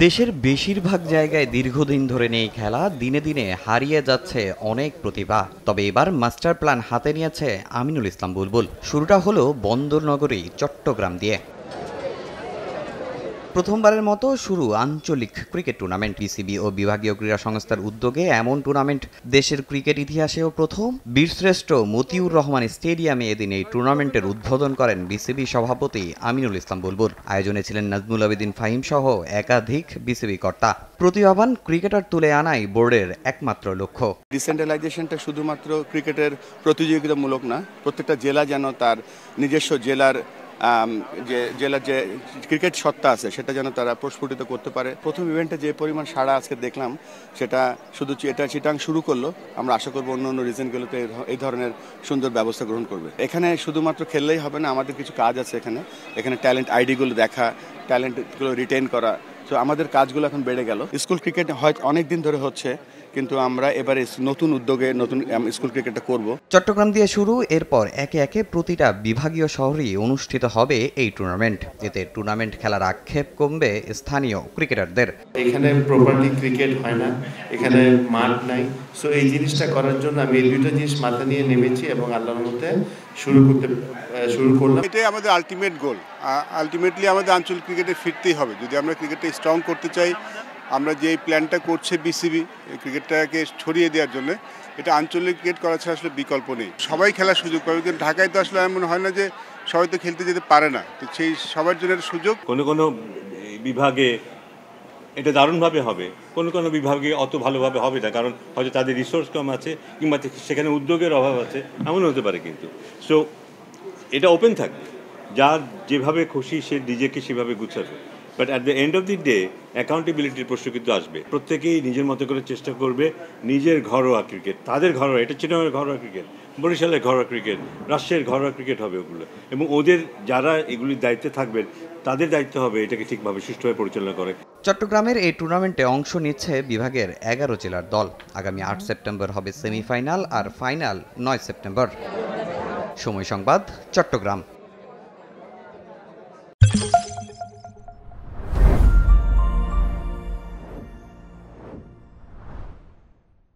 দেশের বেশিরভাগ জায়গায় দীর্ঘদিন ধরে নেই খেলা, দিনে দিনে হারিয়ে যাচ্ছে অনেক প্রতিভা। তবে এবার মাস্টার প্ল্যান হাতে নিয়েছে আমিনুল ইসলাম বুলবুল। শুরুটা হলো বন্দরনগরী চট্টগ্রাম দিয়ে। প্রথমবারের মতো শুরু আঞ্চলিক ক্রিকেট টুর্নামেন্ট। বিসিবি ও বিভাগীয় ক্রীড়া সংস্থার উদ্যোগে এমন টুর্নামেন্ট দেশের ক্রিকেট ইতিহাসেও প্রথম। বীরশ্রেষ্ঠ মতিউর রহমান স্টেডিয়ামে এদিন এই টুর্নামেন্টের উদ্বোধন করেন বিসিবি সভাপতি আমিনুল ইসলাম বুলবুল। আয়োজনে ছিলেন নাজমুল আবেদিন ফাহিম সহ একাধিক বিসিবি কর্তা। প্রতিভাবান ক্রিকেটার তুলে আনাই বোর্ডের একমাত্র লক্ষ্য। ডিসেন্ট্রালাইজেশনটা শুধুমাত্র ক্রিকেটের প্রতিযোগিতামূলক না, প্রত্যেকটা জেলা যেন তার নিজস্ব জেলার যে ক্রিকেট সত্তা আছে সেটা যেন তারা প্রস্ফুটিত করতে পারে। প্রথম ইভেন্টে যে পরিমাণ সাড়া আজকে দেখলাম, সেটা শুধু এটা চিটাং শুরু করলো, আমরা আশা করবো অন্য অন্য রিজনগুলোতে এই ধরনের সুন্দর ব্যবস্থা গ্রহণ করবে। এখানে শুধুমাত্র খেললেই হবে না, আমাদের কিছু কাজ আছে এখানে ট্যালেন্ট আইডিগুলো দেখা, ট্যালেন্টগুলো রিটেন করা। তো আমাদের কাজগুলো এখন বেড়ে গেল। স্কুল ক্রিকেট হয়তো অনেক দিন ধরে হচ্ছে, কিন্তু আমরা এবারে নতুন উদ্যোগে নতুন স্কুল ক্রিকেটটা করব। চট্টগ্রাম দিয়ে শুরু, এরপর একে একে প্রতিটা বিভাগীয় শহরেই অনুষ্ঠিত হবে এই টুর্নামেন্ট। এতে টুর্নামেন্ট খেলার আক্ষেপ কমবে স্থানীয় ক্রিকেটারদের। এখানে প্রপারলি ক্রিকেট হয় না, এখানে মাঠ নাই। সো এই জিনিসটা করার জন্য আমি এই দুটো জিনিস মাথা নিয়ে নেমেছি এবং আল্লাহর মধ্যে শুরু করলাম। এটাই আমাদের আলটিমেট গোল। আলটিমেটলি আমাদের আঞ্চলিক ক্রিকেটে ফিরতেই হবে যদি আমরা ক্রিকেটটা স্ট্রং করতে চাই। আমরা যে প্ল্যানটা করছে বিসিবি ক্রিকেটটাকে ছড়িয়ে দেওয়ার জন্য, এটা আঞ্চলিক ক্রিকেট করা ছাড়া আসলে বিকল্প নেই। সবাই খেলার সুযোগ পাবে, কিন্তু ঢাকায় তো আসলে এমন হয় না যে সবাই তো খেলতে যেতে পারে না। তো সেই সবার জন্য সুযোগ। কোনো বিভাগে এটা দারুণভাবে হবে, কোনো বিভাগে অত ভালোভাবে হবে না, কারণ হয়তো তাদের রিসোর্স কম আছে কিংবা সেখানে উদ্যোগের অভাব আছে, এমন হতে পারে। কিন্তু সো এটা ওপেন থাকবে, যার যেভাবে খুশি সে নিজেকে সেভাবে গুছাবে। But at the end of the day অ্যাকাউন্টেবিলিটির প্রশ্ন কিন্তু আসবে। প্রত্যেকেই নিজের মতো করে চেষ্টা করবে নিজের ঘরোয়া ক্রিকেট, তাদের ঘরোয়া, এটা চিটাগংয়ের ঘরোয়া ক্রিকেট, বরিশালের ঘরোয়া ক্রিকেট, রাজশাহীর ঘরোয়া ক্রিকেট হবে ওগুলো। এবং ওদের যারা এগুলির দায়িত্বে থাকবেন তাদের দায়িত্ব হবে এটাকে ঠিকভাবে সুষ্ঠুভাবে পরিচালনা করে। চট্টগ্রামের এই টুর্নামেন্টে অংশ নিচ্ছে বিভাগের 11 জেলার দল। আগামী 8 সেপ্টেম্বর হবে সেমিফাইনাল আর ফাইনাল 9 সেপ্টেম্বর। সময় সংবাদ, চট্টগ্রাম।